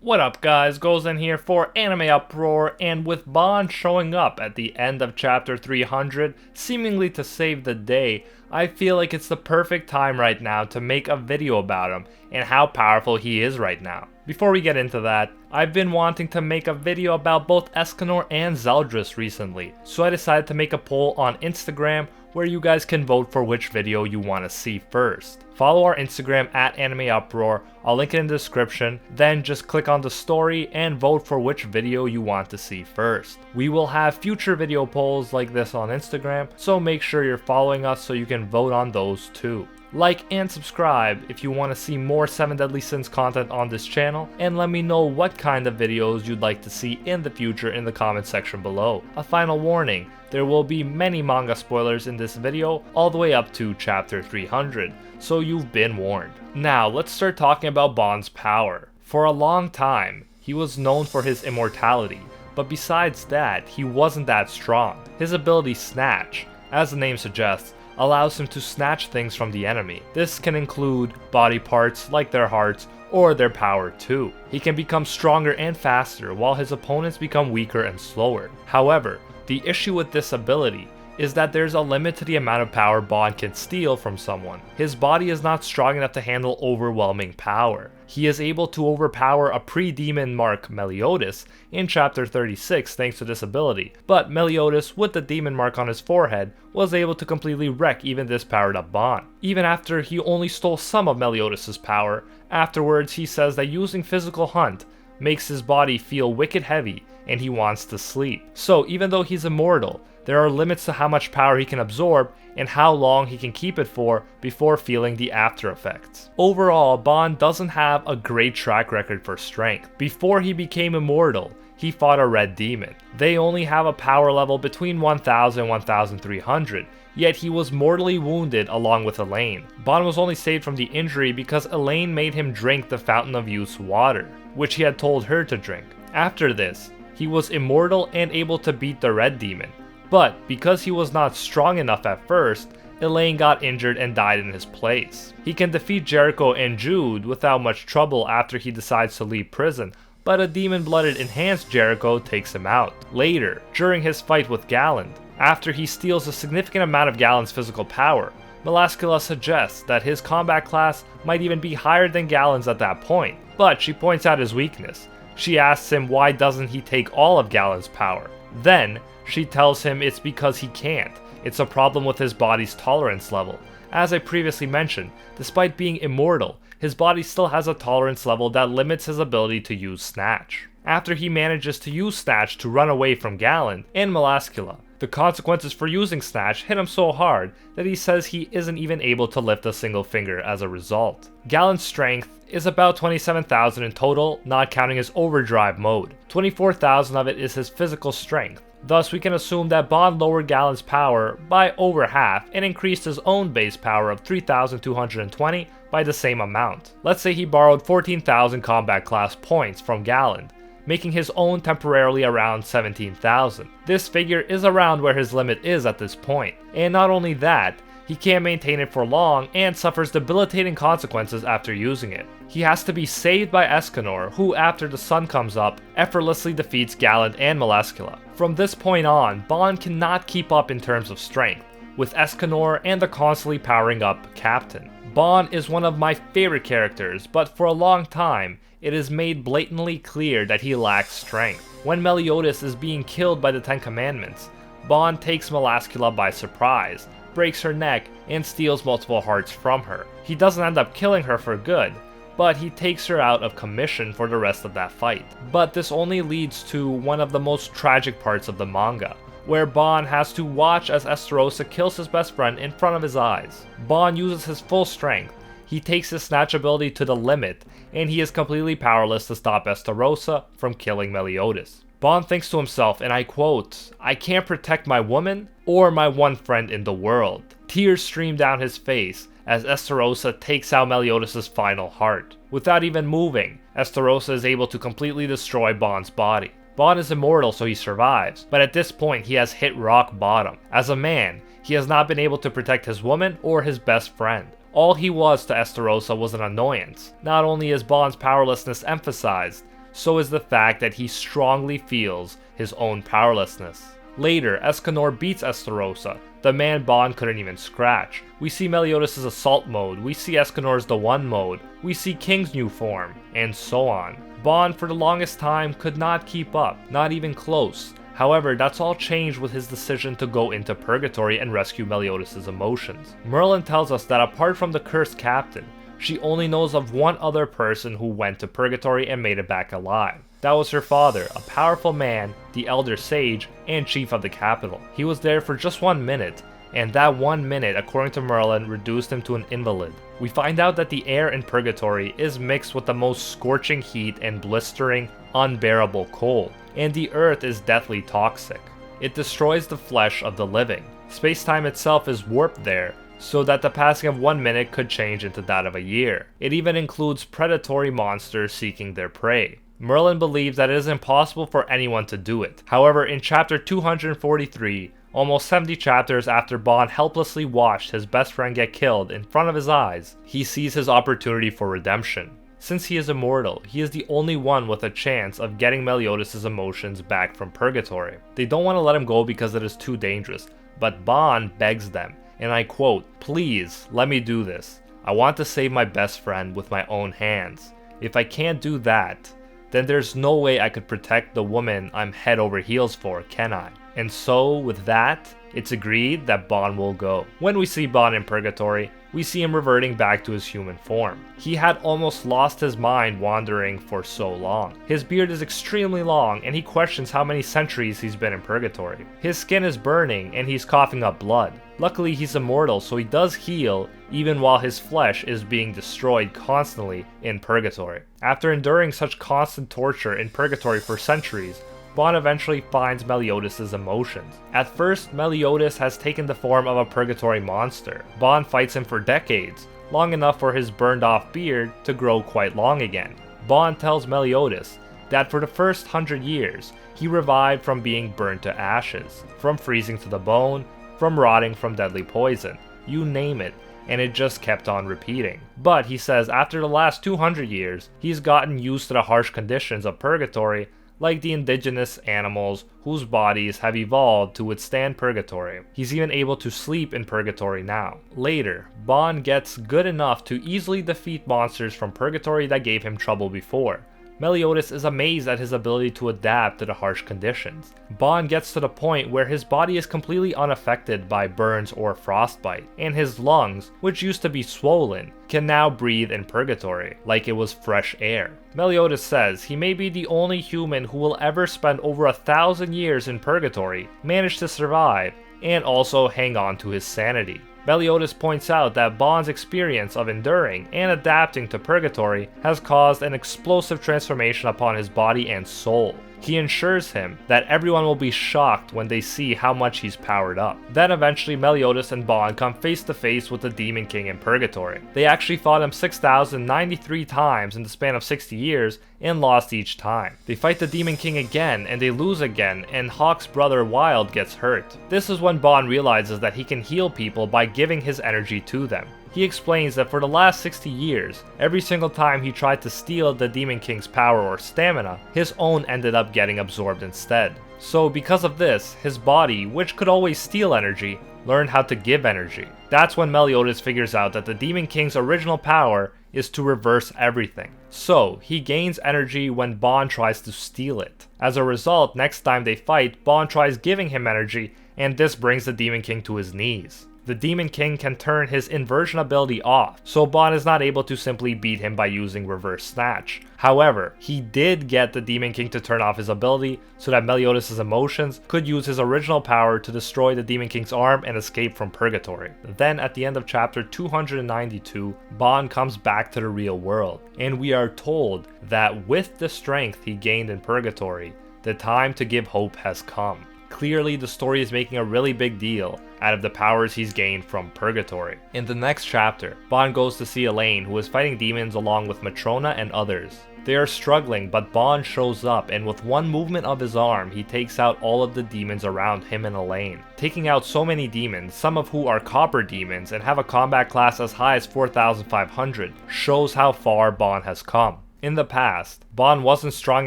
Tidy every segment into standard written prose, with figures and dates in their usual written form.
What up guys, Goes in here for AnimeUproar, and with Bond showing up at the end of chapter 300, seemingly to save the day, I feel like it's the perfect time right now to make a video about him and how powerful he is right now. Before we get into that, I've been wanting to make a video about both Escanor and Zeldris recently, so I decided to make a poll on Instagram where you guys can vote for which video you want to see first. Follow our Instagram at AnimeUproar, I'll link it in the description, then just click on the story and vote for which video you want to see first. We will have future video polls like this on Instagram, so make sure you're following us so you can vote on those too. Like and subscribe if you want to see more 7 Deadly Sins content on this channel, and let me know what kind of videos you'd like to see in the future in the comment section below. A final warning, there will be many manga spoilers in this video all the way up to chapter 300, so you've been warned. Now let's start talking about Bond's power. For a long time, he was known for his immortality, but besides that, he wasn't that strong. His ability Snatch, as the name suggests, allows him to snatch things from the enemy. This can include body parts like their hearts or their power too. He can become stronger and faster while his opponents become weaker and slower. However, the issue with this ability is that there's a limit to the amount of power Bond can steal from someone. His body is not strong enough to handle overwhelming power. He is able to overpower a pre-demon mark Meliodas in chapter 36 thanks to this ability, but Meliodas with the demon mark on his forehead was able to completely wreck even this powered up Bond. Even after he only stole some of Meliodas' power, afterwards he says that using physical hunt makes his body feel wicked heavy and he wants to sleep. So even though he's immortal, there are limits to how much power he can absorb and how long he can keep it for before feeling the after effects. Overall, Bond doesn't have a great track record for strength. Before he became immortal, he fought a red demon. They only have a power level between 1000 and 1300, yet he was mortally wounded along with Elaine. Bond was only saved from the injury because Elaine made him drink the Fountain of Youth's water, which he had told her to drink. After this, he was immortal and able to beat the red demon. But because he was not strong enough at first, Elaine got injured and died in his place. He can defeat Jericho and Jude without much trouble after he decides to leave prison, but a demon-blooded enhanced Jericho takes him out. Later, during his fight with Galland, after he steals a significant amount of Galland's physical power, Melascula suggests that his combat class might even be higher than Galland's at that point, but she points out his weakness. She asks him why doesn't he take all of Galland's power. Then, she tells him it's because he can't. It's a problem with his body's tolerance level. As I previously mentioned, despite being immortal, his body still has a tolerance level that limits his ability to use Snatch. After he manages to use Snatch to run away from Galland and Melascula, the consequences for using Snatch hit him so hard that he says he isn't even able to lift a single finger as a result. Galland's strength is about 27,000 in total, not counting his overdrive mode. 24,000 of it is his physical strength. Thus, we can assume that Bond lowered Galland's power by over half and increased his own base power of 3,220 by the same amount. Let's say he borrowed 14,000 combat class points from Galland, making his own temporarily around 17,000. This figure is around where his limit is at this point. And not only that, he can't maintain it for long and suffers debilitating consequences after using it. He has to be saved by Escanor, who after the sun comes up, effortlessly defeats Galland and Melascula. From this point on, Bond cannot keep up in terms of strength, with Escanor and the constantly powering up Captain. Bond is one of my favorite characters, but for a long time, it is made blatantly clear that he lacks strength. When Meliodas is being killed by the Ten Commandments, Bond takes Melascula by surprise, breaks her neck, and steals multiple hearts from her. He doesn't end up killing her for good, but he takes her out of commission for the rest of that fight. But this only leads to one of the most tragic parts of the manga, where Bond has to watch as Estarossa kills his best friend in front of his eyes. Bond uses his full strength, he takes his snatch ability to the limit, and he is completely powerless to stop Estarossa from killing Meliodas. Bond thinks to himself, and I quote, "I can't protect my woman or my one friend in the world." Tears stream down his face as Estarossa takes out Meliodas' final heart. Without even moving, Estarossa is able to completely destroy Bond's body. Bond is immortal, so he survives, but at this point he has hit rock bottom. As a man, he has not been able to protect his woman or his best friend. All he was to Estarossa was an annoyance. Not only is Bond's powerlessness emphasized, so is the fact that he strongly feels his own powerlessness. Later, Escanor beats Estarossa, the man Bond couldn't even scratch. We see Meliodas' assault mode, we see Escanor's the One mode, we see King's new form, and so on. Bond for the longest time could not keep up, not even close. However, that's all changed with his decision to go into Purgatory and rescue Meliodas' emotions. Merlin tells us that apart from the cursed captain, she only knows of one other person who went to Purgatory and made it back alive. That was her father, a powerful man, the Elder Sage, and Chief of the Capital. He was there for just 1 minute, and that 1 minute, according to Merlin, reduced him to an invalid. We find out that the air in Purgatory is mixed with the most scorching heat and blistering, unbearable cold, and the earth is deathly toxic. It destroys the flesh of the living. Space-time itself is warped there, so that the passing of 1 minute could change into that of a year. It even includes predatory monsters seeking their prey. Merlin believes that it is impossible for anyone to do it. However, in chapter 243, almost 70 chapters after Bond helplessly watched his best friend get killed in front of his eyes, he sees his opportunity for redemption. Since he is immortal, he is the only one with a chance of getting Meliodas' emotions back from Purgatory. They don't want to let him go because it is too dangerous, but Bond begs them, and I quote, "Please, let me do this. I want to save my best friend with my own hands. If I can't do that, then there's no way I could protect the woman I'm head over heels for, can I?" And so, with that, it's agreed that Bond will go. When we see Bond in Purgatory, we see him reverting back to his human form. He had almost lost his mind wandering for so long. His beard is extremely long, and he questions how many centuries he's been in Purgatory. His skin is burning, and he's coughing up blood. Luckily, he's immortal, so he does heal, even while his flesh is being destroyed constantly in Purgatory. After enduring such constant torture in Purgatory for centuries, Bond eventually finds Meliodas' emotions. At first, Meliodas has taken the form of a Purgatory monster. Bond fights him for decades, long enough for his burned off beard to grow quite long again. Bond tells Meliodas that for the first 100 years, he revived from being burned to ashes, from freezing to the bone, from rotting from deadly poison, you name it, and it just kept on repeating. But he says after the last 200 years, he's gotten used to the harsh conditions of Purgatory, like the indigenous animals whose bodies have evolved to withstand Purgatory. He's even able to sleep in Purgatory now. Later, Bond gets good enough to easily defeat monsters from Purgatory that gave him trouble before. Meliodas is amazed at his ability to adapt to the harsh conditions. Bond gets to the point where his body is completely unaffected by burns or frostbite, and his lungs, which used to be swollen, can now breathe in Purgatory, like it was fresh air. Meliodas says he may be the only human who will ever spend over 1,000 years in Purgatory, manage to survive, and also hang on to his sanity. Meliodas points out that Bond's experience of enduring and adapting to Purgatory has caused an explosive transformation upon his body and soul. He assures him that everyone will be shocked when they see how much he's powered up. Then eventually Meliodas and Bond come face to face with the Demon King in Purgatory. They actually fought him 6,093 times in the span of 60 years and lost each time. They fight the Demon King again and they lose again, and Hawk's brother Wild gets hurt. This is when Bond realizes that he can heal people by giving his energy to them. He explains that for the last 60 years, every single time he tried to steal the Demon King's power or stamina, his own ended up getting absorbed instead. So because of this, his body, which could always steal energy, learned how to give energy. That's when Meliodas figures out that the Demon King's original power is to reverse everything. So, he gains energy when Bond tries to steal it. As a result, next time they fight, Bond tries giving him energy, and this brings the Demon King to his knees. The Demon King can turn his inversion ability off, so Bond is not able to simply beat him by using reverse snatch. However, he did get the Demon King to turn off his ability so that Meliodas' emotions could use his original power to destroy the Demon King's arm and escape from Purgatory. Then at the end of chapter 292, Bond comes back to the real world, and we are told that with the strength he gained in Purgatory, the time to give hope has come. Clearly, the story is making a really big deal out of the powers he's gained from Purgatory. In the next chapter, Bond goes to see Elaine, who is fighting demons along with Matrona and others. They are struggling, but Bond shows up, and with one movement of his arm, he takes out all of the demons around him and Elaine. Taking out so many demons, some of who are copper demons and have a combat class as high as 4,500, shows how far Bond has come. In the past, Bond wasn't strong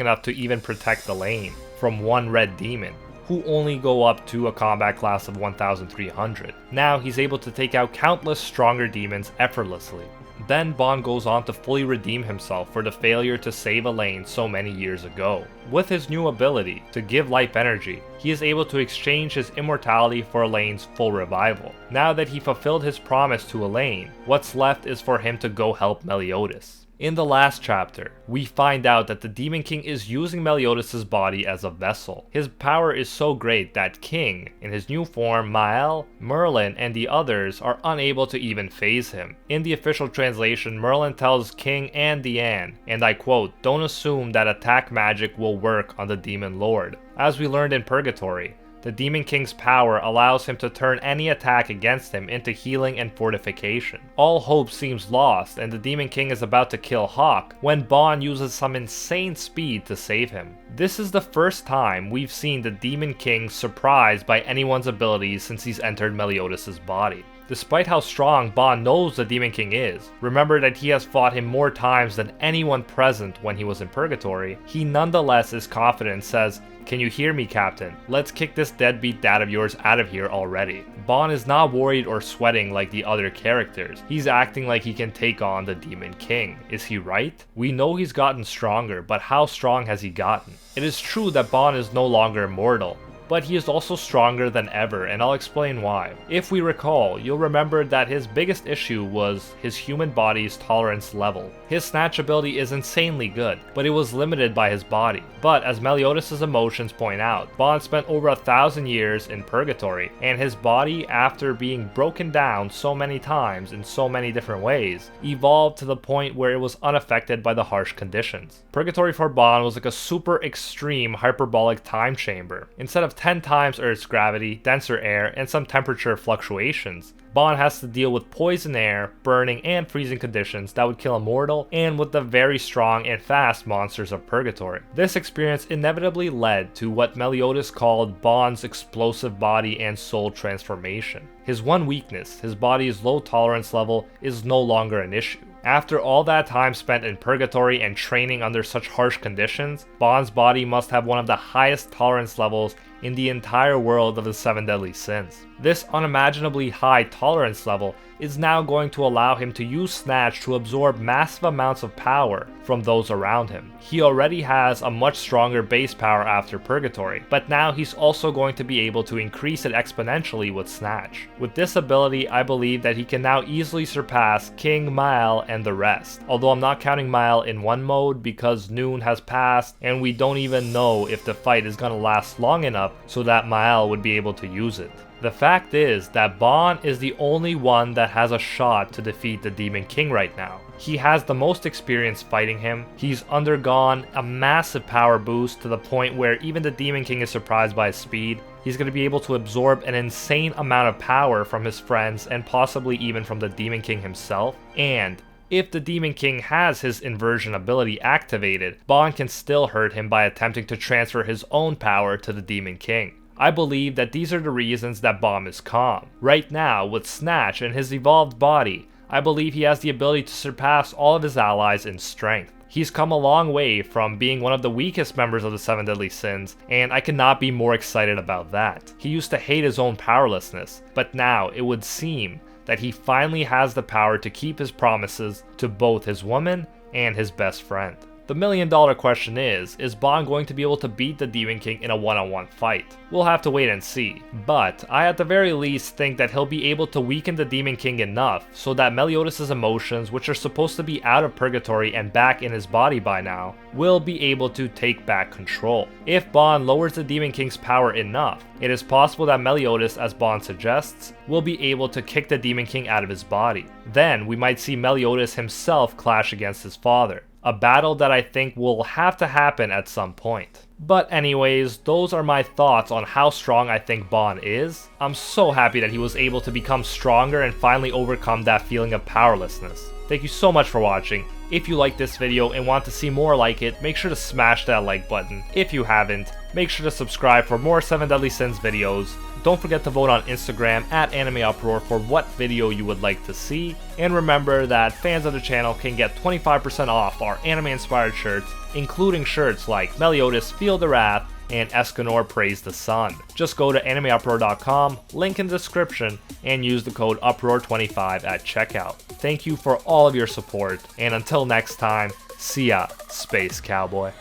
enough to even protect Elaine from one red demon, who only go up to a combat class of 1,300. Now he's able to take out countless stronger demons effortlessly. Then Bond goes on to fully redeem himself for the failure to save Elaine so many years ago. With his new ability to give life energy, he is able to exchange his immortality for Elaine's full revival. Now that he fulfilled his promise to Elaine, what's left is for him to go help Meliodas. In the last chapter, we find out that the Demon King is using Meliodas' body as a vessel. His power is so great that King, in his new form, Mael, Merlin, and the others are unable to even phase him. In the official translation, Merlin tells King and Diane, and I quote, "Don't assume that attack magic will work on the Demon Lord." As we learned in Purgatory, the Demon King's power allows him to turn any attack against him into healing and fortification. All hope seems lost, and the Demon King is about to kill Hawk when Bond uses some insane speed to save him. This is the first time we've seen the Demon King surprised by anyone's abilities since he's entered Meliodas' body. Despite how strong Bond knows the Demon King is, remember that he has fought him more times than anyone present when he was in Purgatory, he nonetheless is confident and says, "Can you hear me, Captain? Let's kick this deadbeat dad of yours out of here already." Bond is not worried or sweating like the other characters. He's acting like he can take on the Demon King. Is he right? We know he's gotten stronger, but how strong has he gotten? It is true that Bond is no longer immortal, but he is also stronger than ever, and I'll explain why. If we recall, you'll remember that his biggest issue was his human body's tolerance level. His snatch ability is insanely good, but it was limited by his body. But as Meliodas' emotions point out, Bond spent over 1,000 years in Purgatory, and his body, after being broken down so many times in so many different ways, evolved to the point where it was unaffected by the harsh conditions. Purgatory for Bond was like a super extreme hyperbolic time chamber. Instead of 10 times Earth's gravity, denser air, and some temperature fluctuations, Bond has to deal with poison air, burning, and freezing conditions that would kill a mortal, and with the very strong and fast monsters of Purgatory. This experience inevitably led to what Meliodas called Bond's explosive body and soul transformation. His one weakness, his body's low tolerance level, is no longer an issue. After all that time spent in Purgatory and training under such harsh conditions, Bond's body must have one of the highest tolerance levels in the entire world of the 7 deadly sins. This unimaginably high tolerance level is now going to allow him to use Snatch to absorb massive amounts of power from those around him. He already has a much stronger base power after Purgatory, but now he's also going to be able to increase it exponentially with Snatch. With this ability, I believe that he can now easily surpass King, Mael, and the rest, although I'm not counting Mael in one mode because noon has passed and we don't even know if the fight is gonna last long enough so that Mael would be able to use it. The fact is that Bond is the only one that has a shot to defeat the Demon King right now. He has the most experience fighting him, he's undergone a massive power boost to the point where even the Demon King is surprised by his speed. He's going to be able to absorb an insane amount of power from his friends and possibly even from the Demon King himself, and if the Demon King has his inversion ability activated, Bond can still hurt him by attempting to transfer his own power to the Demon King. I believe that these are the reasons that Bond is calm. Right now, with Snatch and his evolved body, I believe he has the ability to surpass all of his allies in strength. He's come a long way from being one of the weakest members of the 7 deadly sins, and I cannot be more excited about that. He used to hate his own powerlessness, but now it would seem that he finally has the power to keep his promises to both his woman and his best friend. The $1,000,000 question is Bond going to be able to beat the Demon King in a one-on-one fight? We'll have to wait and see, but I at the very least think that he'll be able to weaken the Demon King enough so that Meliodas' emotions, which are supposed to be out of Purgatory and back in his body by now, will be able to take back control. If Bond lowers the Demon King's power enough, it is possible that Meliodas, as Bond suggests, will be able to kick the Demon King out of his body. Then we might see Meliodas himself clash against his father. a battle that I think will have to happen at some point. But anyways, those are my thoughts on how strong I think Bon is. I'm so happy that he was able to become stronger and finally overcome that feeling of powerlessness. Thank you so much for watching. If you liked this video and want to see more like it, make sure to smash that like button. If you haven't, make sure to subscribe for more 7 Deadly Sins videos. Don't forget to vote on Instagram at AnimeUproar for what video you would like to see. And remember that fans of the channel can get 25% off our anime-inspired shirts, including shirts like Meliodas Feel the Wrath and Escanor Praise the Sun. Just go to AnimeUproar.com, link in the description, and use the code UPROAR25 at checkout. Thank you for all of your support, and until next time, see ya, Space Cowboy.